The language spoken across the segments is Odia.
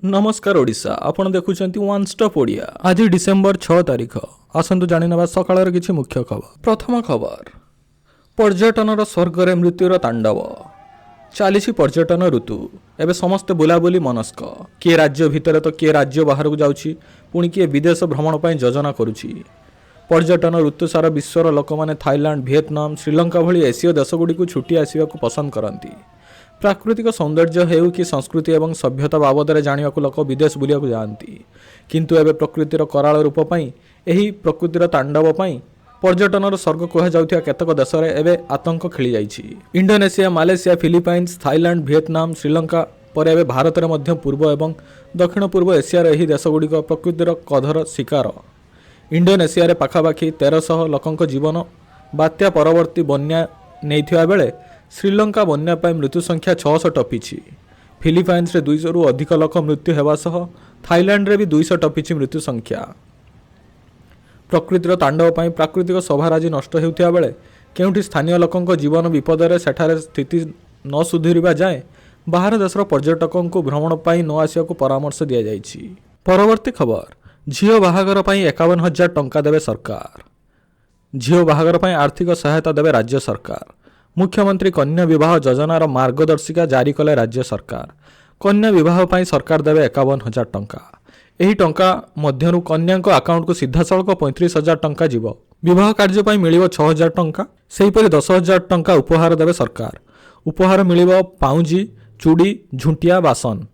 नमस्कार ओडिशा आपण देखुछंती वन स्टॉप ओडिया। आज डिसेंबर 6 तारिख। आसंतु जानिनबा सकाळर किछि मुख्य खबर। प्रथम खबर, पर्यटनर स्वर्गरे मृत्युर तांडव चलीछि पर्यटन ऋतु। एबे समस्त बुलाबुली मनस्क, किए राज्य भितर तो किए राज्य बाहर को जाउछि, पुणी किए विदेश भ्रमण ପାଇଁ योजना करुछि। पर्यटन ऋतु सारा विश्वर लोक माने थाईलैंड, वियतनाम, श्रीलंका भली एसीय देशगुड़ी को छुट्टी आसिबा को पसंद करती। प्राकृतिक सौंदर्य हेउ कि संस्कृति एवं सभ्यता बाबद जानिबा को लोक विदेश बुलिया को जाती। किंतु एबे प्रकृतिर कराल रूप पई एही प्रकृतिर तांडव पई पर्यटनर स्वर्ग कह जाउथिया केतक देश रे एबे आतंक खेली जाइछि। Indonesia, Malaysia, Philippines, Thailand, Vietnam, Sri Lanka पर एबे भारत रे मध्य पूर्व एवं दक्षिण पूर्व एशिया रे एही देशगुड़िक प्रकृतिर कधर शिकार। इंडोनेशिया रे पाखापाखि 1300 लोकंक जीवन बात्या परवर्ती बन्या नेइथिया बेले श्रीलंका बन्या पाई मृत्यु संख्या 600 टपिछि। फिलिपाइन्स रे 200 रु अधिक लोक मृत्यु हेबा सह थाईलैंड रे भी 200 टपिछि मृत्यु संख्या। प्रकृतिर तांडव पाई प्राकृतिक शोभाराजी नष्ट हेउथिया बेले केउठी स्थानीय लोकंक जीवन विपद रे सेठारे स्थिति न सुधुरिबा जाए बाहर देशर पर्यटकों को भ्रमण पाई न आसिया को परामर्श दिया जाइछि। परवर्ती खबर, झियो बाहागर पाई 51,000 टंका देबे सरकार। झियो बाहागर पाई आर्थिक सहायता देबे राज्य सरकार। मुख्यमंत्री कन्या विवाह योजनार मार्गदर्शिका जारी कले राज्य सरकार। कन्या विवाह पाई सरकार देबे 51,000 टंका। एही टंका मध्यरु कन्याक अकाउंट को सीधा सड़क 35,000 टंका जीव। विवाह कार्य पाई मिलिबो 6,000 टंका। सेहीपरि 10,000 टंका उपहार देबे सरकार। उपहार मिलिबो पाउंजी, चूड़ी, झुंटिया, बासन।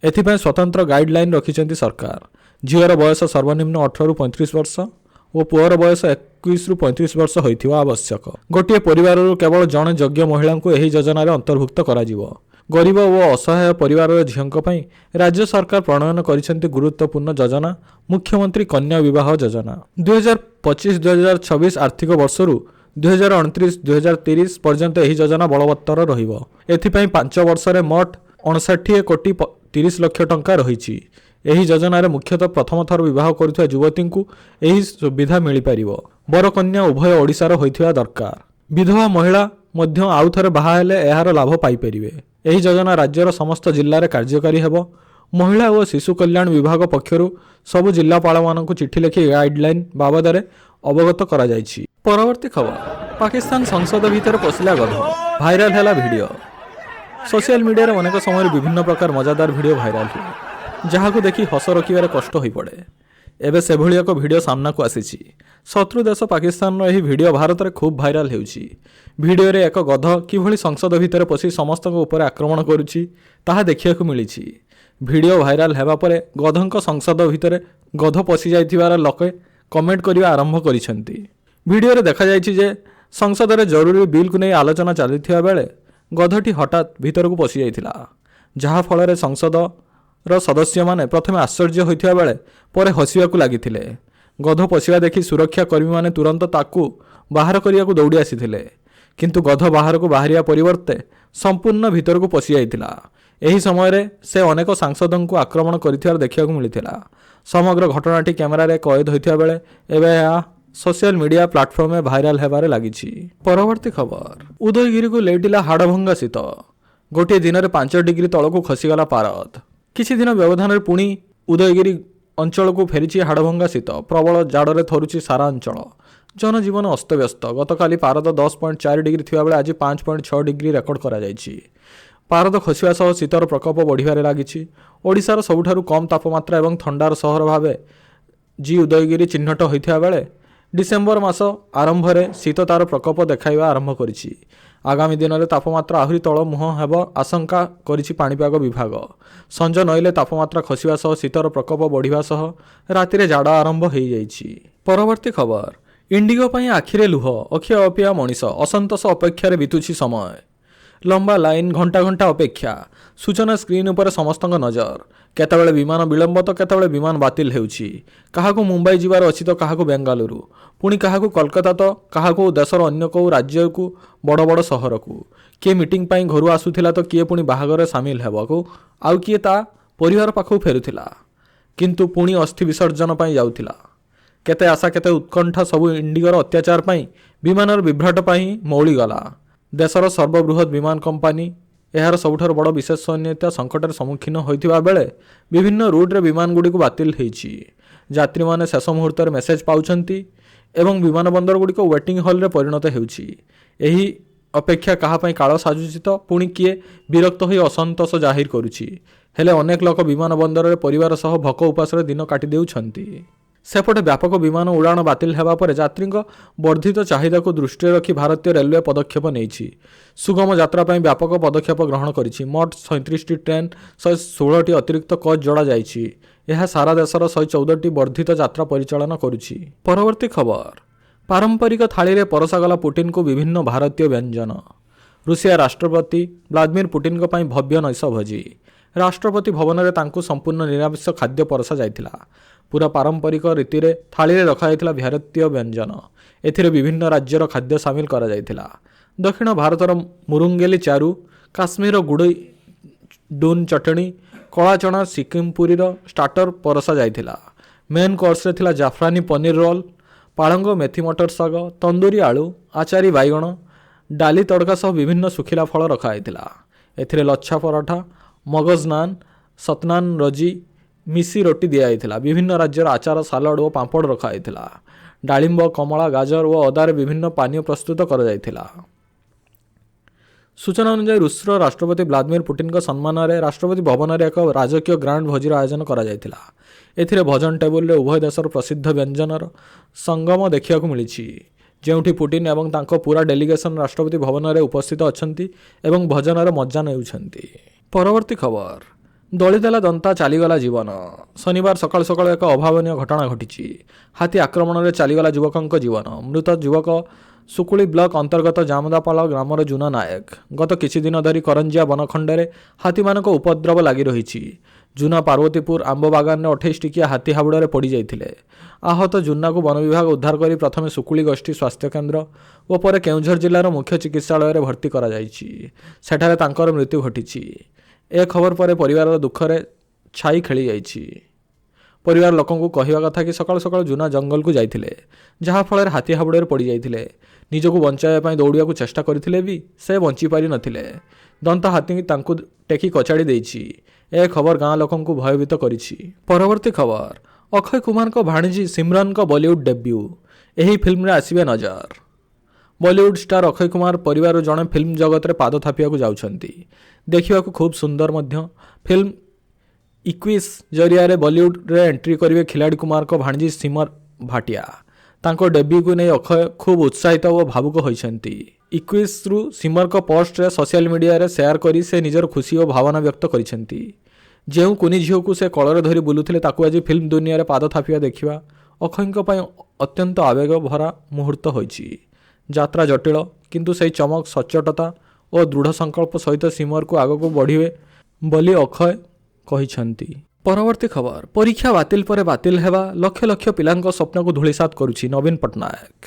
एथिपाई स्वतंत्र गाइडलाइन रखिछंती सरकार। झिओर बयस सर्वनिम्न 18 रु 35 वर्ष और पुअर बयस 21 रु 35 वर्ष होइथिबा आवश्यक। गोटे परिवार केवल जड़े योग्य महिला को एही योजना रे अंतर्भुक्त करा जिवो। गरीब और असहाय परिवार झीओं पई राज्य सरकार प्रणयन करिसेंती गुरुत्वपूर्ण योजना मुख्यमंत्री कन्या विवाह योजना। 2025-2026 आर्थिक वर्षरु 2029-2030 पर्यंत एही योजना बलवत्तर रहिबो। एथिपाई 5 वर्ष रे मोट 59 कोटी 30 लाख टंका रहिछि। एही योजना रे मुख्यतः प्रथम थर विवाह करुवा युवती को एही सुविधा मिल पारिबो। बर कन्या उभय ओडिशार होइथिबा दरकार। विधवा महिला मध्य आउ थरे बाहा हेले एहार लाभ पाई परिबे। एही योजना राज्यर समस्त जिल्ला रे कार्यकारी हेबो। महिला और शिशु कल्याण विभाग पक्षरु सबु जिल्लापाल मानकु चिट्ठी लिखि गाइडलाइन बाबद रे अवगत करा जाइछि। परवर्ती खबर, पाकिस्तान संसद भीतर पसिला गध, भाइराल हैला वीडियो। सोशल मीडिया रे अनेक समय विभिन्न प्रकार मजादार वीडियो भाइराल हुए, जहाँ को देखि हस रखिबार कष्ट होई पड़े। एबे से भली एक वीडियो सामना को आसीछि। शत्रु देश पाकिस्तान रो एही वीडियो भारत रे खूब भाइराल हेउछि। वीडियो रे एक गध किभली संसद भितर पसी समस्त ऊपर आक्रमण करुछि ताहा देखिया को मिलिछि। वीडियो भाइराल हेबा परे गधंक संसद भितर गध पसी जाइथिबार लोके कमेंट करिवा आरंभ करिसेंती। वीडियो रे देखा जाइछि जे संसद रे जरूरी बिल को नै आलोचना चलिथिबा बेले गधटी हठात भितर को पसी जाइथिला, जहा फल रे संसद रो सदस्य माने प्रथमे आश्चर्य होइथिबा बेले परे हसिया को लागिथिले। गध पसिवा देखि सुरक्षा कर्मी माने तुरंत ताकू बाहर करिया को दौड़ी आसीथिले, किंतु गध बाहर को बाहरिया परिवर्ते संपूर्ण भीतर को पसी जाइथिला। एही समय रे से अनेक सांसदों को आक्रमण करिथिबार देखिया को मिलिथिला। समग्र घटनाटी कैमरा रे कैद होइथिबा बेले एबे सोशल मीडिया प्लेटफॉर्म में भाइराल हेबारे लागिछि। परवर्ती खबर, उदयगिरी को लेटिला हाड़भंगा शीत। गोटे दिन में 5 डिग्री तल को खसीगला पारद। किछि दिन व्यवधान पुणी उदयगिरी अंचल को फेरी हाड़भंगा शीत। प्रबल जाड़े थरुची सारा अंचल। जनजीवन अस्तव्यस्त। गतकाली पारद 10.4 डिग्री थिबा बेले आज 5.6 डिग्री रेकर्ड करा जायछि। पारद खसिबा सह शीतर प्रकोप बढ़िबारे लागिछि। ओडिशार सबुठारु कम तापमात्रा एवं ठंडार सहर भावे जी उदयगिरी चिह्नट होइथिबा बेले डिसेम्बर मास आरंभ में शीत तार प्रकोप देखाइबा आरंभ करिछि। आगामी दिन में तापमात्रा आहुरी तल मुह हेब आशंका करिछि पाणीपाग विभाग। संज नईले तापमात्रा खसिबा सह शीतर प्रकोप बढ़िबा सह रातिरे जाड़ आरंभ हो जाइछि। परवर्ती खबर, इंडिगो पई आखिरे लुह, अखिया अपिया मनीष, असंतोष अपेक्षा बितुछि समय। लंबा लाइन, घंटा घंटा अपेक्षा। सूचना स्क्रीन उपर समस्त नजर। केतबेले विमान विलंब तो केतबेले विमान बातिल हेउछि। काहाकू मुंबई जिबार अछि तो काहाकू बेंगालुरु, पुणी काहाकू कोलकाता तो काहाकू देशर अन्य को राज्य को बड़ बड़ सहर को। किए मीटिंग पाई घरु आसुथिला तो किए पुणी बाहागर सामिल हेबाकू, आउ किए ता परिवार पाखु फेरुथिला, किंतु पुणी अस्थि विसर्जन पाई जाउथिला। केते आशा केते उत्कंठा सबु इंडिगोर अत्याचार पाई विमानर विभ्राट पाई मौली गला। देशर सर्वबृहत विमान कंपानी ଏହାର ସବୁଠାରୁ ବଡ଼ ବିଶ୍ୱସନୀୟତା ସଂକଟର ସମ୍ମୁଖୀନ ହୋଇଥିବା ବେଳେ ବିଭିନ୍ନ ରୁଟ୍ରେ ବିମାନଗୁଡ଼ିକୁ ବାତିଲ ହୋଇଛି। ଯାତ୍ରୀମାନେ ଶେଷ ମୁହୂର୍ତ୍ତରେ ମେସେଜ୍ ପାଉଛନ୍ତି ଏବଂ ବିମାନ ବନ୍ଦରଗୁଡ଼ିକ ୱେଟିଂ ହଲ୍ରେ ପରିଣତ ହେଉଛି। ଏହି ଅପେକ୍ଷା କାହା ପାଇଁ କାଳ ସାଜୁଛି ତ ପୁଣି କିଏ ବିରକ୍ତ ହୋଇ ଅସନ୍ତୋଷ ଜାହିର କରୁଛି। ହେଲେ ଅନେକ ଲୋକ ବିମାନ ବନ୍ଦରରେ ପରିବାର ସହ ଭୋକ ଉପାସରେ ଦିନ କାଟି ଦେଉଛନ୍ତି। ସେପଟେ ବ୍ୟାପକ ବିମାନ ଉଡ଼ାଣ ବାତିଲ ହେବା ପରେ ଯାତ୍ରୀଙ୍କ ବର୍ଦ୍ଧିତ ଚାହିଦାକୁ ଦୃଷ୍ଟିରେ ରଖି ଭାରତୀୟ ରେଲୱେ ପଦକ୍ଷେପ ନେଇଛି। ସୁଗମ ଯାତ୍ରା ପାଇଁ ବ୍ୟାପକ ପଦକ୍ଷେପ ଗ୍ରହଣ କରିଛି। ମୋଟ 37ଟି ଟ୍ରେନ୍ 116ଟି ଅତିରିକ୍ତ କୋଚ୍ ଯୋଡ଼ାଯାଇଛି। ଏହା ସାରା ଦେଶର 114ଟି ବର୍ଦ୍ଧିତ ଯାତ୍ରା ପରିଚାଳନା କରୁଛି। ପରବର୍ତ୍ତୀ ଖବର, ପାରମ୍ପରିକ ଥାଳିରେ ପରଷାଗଲା ପୁଟିନଙ୍କୁ ବିଭିନ୍ନ ଭାରତୀୟ ବ୍ୟଞ୍ଜନ। ରୁଷିଆ ରାଷ୍ଟ୍ରପତି ଭ୍ଲାଦିମିର ପୁଟିନଙ୍କ ପାଇଁ ଭବ୍ୟ ନୈଶ ଭୋଜି। ରାଷ୍ଟ୍ରପତି ଭବନରେ ତାଙ୍କୁ ସମ୍ପୂର୍ଣ୍ଣ ନିରାମିଷ ଖାଦ୍ୟ ପରଷା ଯାଇଥିଲା। ପୁରା ପାରମ୍ପରିକ ରୀତିରେ ଥାଳିରେ ରଖାଯାଇଥିଲା ଭାରତୀୟ ବ୍ୟଞ୍ଜନ। ଏଥିରେ ବିଭିନ୍ନ ରାଜ୍ୟର ଖାଦ୍ୟ ସାମିଲ କରାଯାଇଥିଲା। ଦକ୍ଷିଣ ଭାରତର ମୁରୁଙ୍ଗେଲି ଚାରୁ, କାଶ୍ମୀରର ଗୁଡ଼ି ଡୁନ୍ ଚଟଣି, କଳା ଚଣା ସିକିମ ପୁରୀର ଷ୍ଟାର୍ଟର ପରଷା ଯାଇଥିଲା। ମେନ୍ କୋର୍ସରେ ଥିଲା ଜାଫ୍ରାନି ପନିର ରୋଲ୍, ପାଳଙ୍ଗ ମେଥି ମଟର ଶାଗ, ତନ୍ଦୁରୀ ଆଳୁ, ଆଚାରୀ ବାଇଗଣ, ଡାଲି ତଡ଼କା ସହ ବିଭିନ୍ନ ଶୁଖିଲା ଫଳ ରଖାଯାଇଥିଲା। ଏଥିରେ ଲଚ୍ଛା ପରଠା, ମଗଜ ନାନ୍, ସତନାନ ରୋଜି, ମିଶି ରୋଟି ଦିଆଯାଇଥିଲା। ବିଭିନ୍ନ ରାଜ୍ୟର ଆଚାର, ସାଲାଡ଼ ଓ ପାମ୍ପଡ଼ ରଖାଯାଇଥିଲା। ଡାଳିମ୍ବ, କମଳା, ଗାଜର ଓ ଅଦାରେ ବିଭିନ୍ନ ପାନୀୟ ପ୍ରସ୍ତୁତ କରାଯାଇଥିଲା। ସୂଚନା ଅନୁଯାୟୀ ରୁଷର ରାଷ୍ଟ୍ରପତି ଭ୍ଲାଦିମିର ପୁଟିନଙ୍କ ସମ୍ମାନରେ ରାଷ୍ଟ୍ରପତି ଭବନରେ ଏକ ରାଜକୀୟ ଗ୍ରାଣ୍ଡ ଭୋଜିର ଆୟୋଜନ କରାଯାଇଥିଲା। ଏଥିରେ ଭୋଜନ ଟେବୁଲରେ ଉଭୟ ଦେଶର ପ୍ରସିଦ୍ଧ ବ୍ୟଞ୍ଜନର ସଙ୍ଗମ ଦେଖିବାକୁ ମିଳିଛି, ଯେଉଁଠି ପୁଟିନ ଏବଂ ତାଙ୍କ ପୁରା ଡେଲିଗେସନ ରାଷ୍ଟ୍ରପତି ଭବନରେ ଉପସ୍ଥିତ ଅଛନ୍ତି ଏବଂ ଭୋଜନର ମଜା ନେଉଛନ୍ତି। ପରବର୍ତ୍ତୀ ଖବର, ଦଳିଦେଲା ଦନ୍ତା ଚାଲିଗଲା ଜୀବନ। ଶନିବାର ସକାଳୁ ସକାଳୁ ଏକ ଅଭାବନୀୟ ଘଟଣା ଘଟିଛି। ହାତୀ ଆକ୍ରମଣରେ ଚାଲିଗଲା ଯୁବକଙ୍କ ଜୀବନ। ମୃତ ଯୁବକ ସୁକୁଳି ବ୍ଲକ ଅନ୍ତର୍ଗତ ଜାମଦାପାଳ ଗ୍ରାମର ଜୁନା ନାୟକ। ଗତ କିଛି ଦିନ ଧରି କରଞ୍ଜିଆ ବନଖଣ୍ଡରେ ହାତୀମାନଙ୍କ ଉପଦ୍ରବ ଲାଗି ରହିଛି। ଜୁନା ପାର୍ବତୀପୁର ଆମ୍ବ ବାଗାନରେ 28 ଟିକିଆ ହାତୀ ହାବୁଡ଼ରେ ପଡ଼ିଯାଇଥିଲେ। ଆହତ ଜୁନାକୁ ବନ ବିଭାଗ ଉଦ୍ଧାର କରି ପ୍ରଥମେ ସୁକୁଳି ଗୋଷ୍ଠୀ ସ୍ୱାସ୍ଥ୍ୟକେନ୍ଦ୍ର ଓ ପରେ କେଉଁଝର ଜିଲ୍ଲାର ମୁଖ୍ୟ ଚିକିତ୍ସାଳୟରେ ଭର୍ତ୍ତି କରାଯାଇଛି। ସେଠାରେ ତାଙ୍କର ମୃତ୍ୟୁ ଘଟିଛି। ଏ ଖବର ପରେ ପରିବାରର ଦୁଃଖରେ ଛାଇ ଖେଳିଯାଇଛି। ପରିବାର ଲୋକଙ୍କୁ କହିବା କଥା କି ସକାଳୁ ସକାଳୁ ଜୁନା ଜଙ୍ଗଲକୁ ଯାଇଥିଲେ, ଯାହାଫଳରେ ହାତୀ ହାବୁଡ଼ରେ ପଡ଼ିଯାଇଥିଲେ। ନିଜକୁ ବଞ୍ଚାଇବା ପାଇଁ ଦୌଡ଼ିବାକୁ ଚେଷ୍ଟା କରିଥିଲେ ବି ସେ ବଞ୍ଚିପାରିନଥିଲେ। ଦନ୍ତା ହାତୀ ତାଙ୍କୁ ଟେକି କଚାଡ଼ି ଦେଇଛି। ଏ ଖବର ଗାଁ ଲୋକଙ୍କୁ ଭୟଭୀତ କରିଛି। ପରବର୍ତ୍ତୀ ଖବର, ଅକ୍ଷୟ କୁମାରଙ୍କ ଭାଣିଜୀ ସିମରନଙ୍କ ବଲିଉଡ୍ ଡେବ୍ୟୁ। ଏହି ଫିଲ୍ମରେ ଆସିବେ ନଜର। ବଲିଉଡ୍ ଷ୍ଟାର ଅକ୍ଷୟ କୁମାର ପରିବାରରୁ ଜଣେ ଫିଲ୍ମ ଜଗତରେ ପାଦ ଥାପିବାକୁ ଯାଉଛନ୍ତି। ଦେଖିବାକୁ ଖୁବ୍ ସୁନ୍ଦର ମଧ୍ୟ। ଫିଲ୍ମ ଇକ୍ୱିସ୍ ଜରିଆରେ ବଲିଉଡରେ ଏଣ୍ଟ୍ରି କରିବେ ଖିଲାଡ଼ି କୁମାରଙ୍କ ଭାଣିଜୀ ସିମର ଭାଟିଆ। ତାଙ୍କ ଡେବ୍ୟୁକୁ ନେଇ ଅକ୍ଷୟ ଖୁବ୍ ଉତ୍ସାହିତ ଓ ଭାବୁକ ହୋଇଛନ୍ତି। ଇକ୍ୱିସ୍ରୁ ସିମରଙ୍କ ପୋଷ୍ଟରେ ସୋସିଆଲ ମିଡ଼ିଆରେ ସେୟାର କରି ସେ ନିଜର ଖୁସି ଓ ଭାବନା ବ୍ୟକ୍ତ କରିଛନ୍ତି। ଯେଉଁ କୁନି ଝିଅକୁ ସେ କୋଳରେ ଧରି ବୁଲୁଥିଲେ ତାକୁ ଆଜି ଫିଲ୍ମ ଦୁନିଆରେ ପାଦ ଥାପିବା ଦେଖିବା ଅକ୍ଷୟଙ୍କ ପାଇଁ ଅତ୍ୟନ୍ତ ଆବେଗ ଭରା ମୁହୂର୍ତ୍ତ ହୋଇଛି। ଯାତ୍ରା ଜଟିଳ, କିନ୍ତୁ ସେହି ଚମକ, ସଚ୍ଚୋଟତା ଓ ଦୃଢ଼ ସଂକଳ୍ପ ସହିତ ସିମରକୁ ଆଗକୁ ବଢ଼ିବେ ବୋଲି ଅକ୍ଷୟ କହିଛନ୍ତି। ପରବର୍ତ୍ତୀ ଖବର, ପରୀକ୍ଷା ବାତିଲ ପରେ ବାତିଲ ହେବା ଲକ୍ଷ ଲକ୍ଷ ପିଲାଙ୍କ ସ୍ୱପ୍ନକୁ ଧୂଳିସାତ କରୁଛି ନବୀନ ପଟ୍ଟନାୟକ।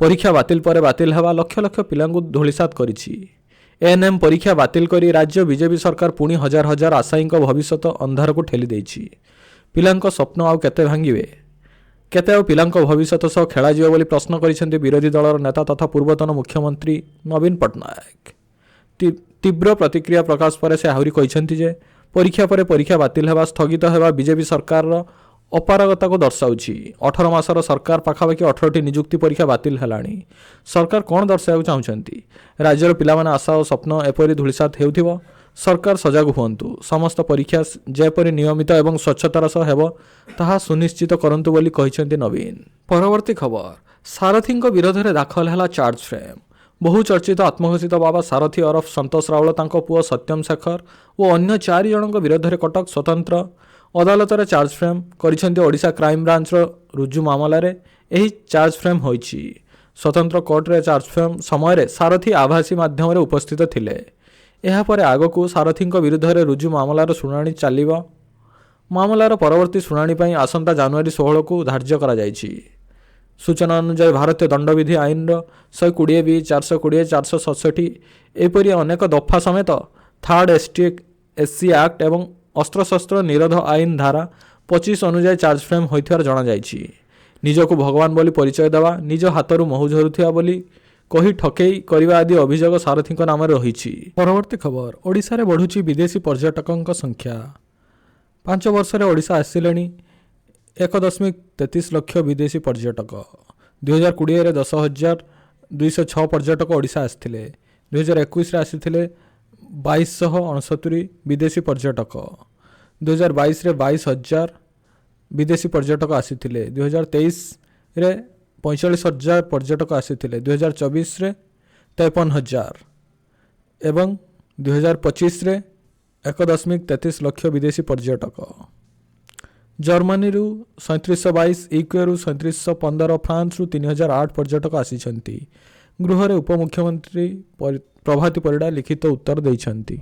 ପରୀକ୍ଷା ବାତିଲ ପରେ ବାତିଲ ହେବା ଲକ୍ଷ ଲକ୍ଷ ପିଲାଙ୍କୁ ଧୂଳିସାତ କରିଛି। ଏଏନ୍ଏମ୍ ପରୀକ୍ଷା ବାତିଲ କରି ରାଜ୍ୟ ବିଜେପି ସରକାର ପୁଣି ହଜାର ହଜାର ଆଶାୟୀଙ୍କ ଭବିଷ୍ୟତ ଅନ୍ଧାରକୁ ଠେଲି ଦେଇଛି। ପିଲାଙ୍କ ସ୍ୱପ୍ନ ଆଉ କେତେ ଭାଙ୍ଗିବେ? କେତେ ଆଉ ପିଲାଙ୍କ ଭବିଷ୍ୟତ ସହ ଖେଳାଯିବ ବୋଲି ପ୍ରଶ୍ନ କରିଛନ୍ତି ବିରୋଧୀ ଦଳର ନେତା ତଥା ପୂର୍ବତନ ମୁଖ୍ୟମନ୍ତ୍ରୀ ନବୀନ ପଟ୍ଟନାୟକ। ତୀବ୍ର ପ୍ରତିକ୍ରିୟା ପ୍ରକାଶ ପରେ ସେ ଆହୁରି କହିଛନ୍ତି ଯେ ପରୀକ୍ଷା ପରେ ପରୀକ୍ଷା ବାତିଲ ହେବା, ସ୍ଥଗିତ ହେବା ବିଜେପି ସରକାରର ଅପାରଗତାକୁ ଦର୍ଶାଉଛି। 18 ମାସର ସରକାର ପାଖାପାଖି 18ଟି ନିଯୁକ୍ତି ପରୀକ୍ଷା ବାତିଲ ହେଲାଣି। ସରକାର କ'ଣ ଦର୍ଶାଇବାକୁ ଚାହୁଁଛନ୍ତି? ରାଜ୍ୟର ପିଲାମାନେ ଆଶା ଓ ସ୍ୱପ୍ନ ଏପରି ଧୂଳିସାତ ହେଉଥିବ। ସରକାର ସଜାଗ ହୁଅନ୍ତୁ। ସମସ୍ତ ପରୀକ୍ଷା ଯେପରି ନିୟମିତ ଏବଂ ସ୍ୱଚ୍ଛତାର ସହ ହେବ ତାହା ସୁନିଶ୍ଚିତ କରନ୍ତୁ ବୋଲି କହିଛନ୍ତି ନବୀନ। ପରବର୍ତ୍ତୀ ଖବର, ସାରଥୀଙ୍କ ବିରୋଧରେ ଦାଖଲ ହେଲା ଚାର୍ଜ ଫ୍ରେମ୍। ବହୁ ଚର୍ଚ୍ଚିତ ଆତ୍ମଘୋଷିତ ବାବା ସାରଥୀ ଓରଫ ସନ୍ତୋଷ ରାଉଳ, ତାଙ୍କ ପୁଅ ସତ୍ୟମ ଶେଖର ଓ ଅନ୍ୟ 4 ଜଣଙ୍କ ବିରୋଧରେ କଟକ ସ୍ୱତନ୍ତ୍ର ଅଦାଲତରେ ଚାର୍ଜ ଫ୍ରେମ୍ କରିଛନ୍ତି। ଓଡ଼ିଶା କ୍ରାଇମବ୍ରାଞ୍ଚର ରୁଜୁ ମାମଲାରେ ଏହି ଚାର୍ଜ ଫ୍ରେମ୍ ହୋଇଛି। ସ୍ୱତନ୍ତ୍ର କୋର୍ଟରେ ଚାର୍ଜ ଫ୍ରେମ୍ ସମୟରେ ସାରଥୀ ଆଭାସୀ ମାଧ୍ୟମରେ ଉପସ୍ଥିତ ଥିଲେ। ଏହାପରେ ଆଗକୁ ସାରଥୀଙ୍କ ବିରୁଦ୍ଧରେ ରୁଜୁ ମାମଲାର ଶୁଣାଣି ଚାଲିବ। ମାମଲାର ପରବର୍ତ୍ତୀ ଶୁଣାଣି ପାଇଁ ଆସନ୍ତା ଜାନୁଆରୀ 16କୁ ଧାର୍ଯ୍ୟ କରାଯାଇଛି। ସୂଚନା ଅନୁଯାୟୀ ଭାରତୀୟ ଦଣ୍ଡବିଧି ଆଇନର 120B, 420, 467 ଏପରି ଅନେକ ଦଫା ସମେତ ଥାର୍ଡ SC ଆକ୍ଟ ଏବଂ ଅସ୍ତ୍ରଶସ୍ତ୍ର ନିରୋଧ ଆଇନ ଧାରା 25 ଅନୁଯାୟୀ ଚାର୍ଜ ଫ୍ରେମ୍ ହୋଇଥିବାର ଜଣାଯାଇଛି। ନିଜକୁ ଭଗବାନ ବୋଲି ପରିଚୟ ଦେବା, ନିଜ ହାତରୁ ମହୁ ଝରୁଥିବା ବୋଲି କହି ଠକେଇ କରିବା ଆଦି ଅଭିଯୋଗ ସାରଥୀଙ୍କ ନାମରେ ରହିଛି। ପରବର୍ତ୍ତୀ ଖବର, ଓଡ଼ିଶାରେ ବଢ଼ୁଛି ବିଦେଶୀ ପର୍ଯ୍ୟଟକଙ୍କ ସଂଖ୍ୟା। 5 ବର୍ଷରେ ଓଡ଼ିଶା ଆସିଲେଣି 1.33 ଲକ୍ଷ ବିଦେଶୀ ପର୍ଯ୍ୟଟକ। 2020ରେ 10,206 ପର୍ଯ୍ୟଟକ ଓଡ଼ିଶା ଆସିଥିଲେ। 2021ରେ ଆସିଥିଲେ 2,269 ବିଦେଶୀ ପର୍ଯ୍ୟଟକ। 2022ରେ 22,000 ବିଦେଶୀ ପର୍ଯ୍ୟଟକ ଆସିଥିଲେ। 2023ରେ 45,000 ପର୍ଯ୍ୟଟକ ଆସିଥିଲେ। 2024ରେ 53,000 ଏବଂ 2025ରେ 1.33 ଲକ୍ଷ ବିଦେଶୀ ପର୍ଯ୍ୟଟକ। ଜର୍ମାନୀରୁ 3722, ୟୁକେରୁ 3715, ଫ୍ରାନ୍ସରୁ 3008 ପର୍ଯ୍ୟଟକ ଆସିଛନ୍ତି। ଗୃହରେ ଉପମୁଖ୍ୟମନ୍ତ୍ରୀ ପ୍ରଭାତୀ ପରିଡ଼ା ଲିଖିତ ଉତ୍ତର ଦେଇଛନ୍ତି।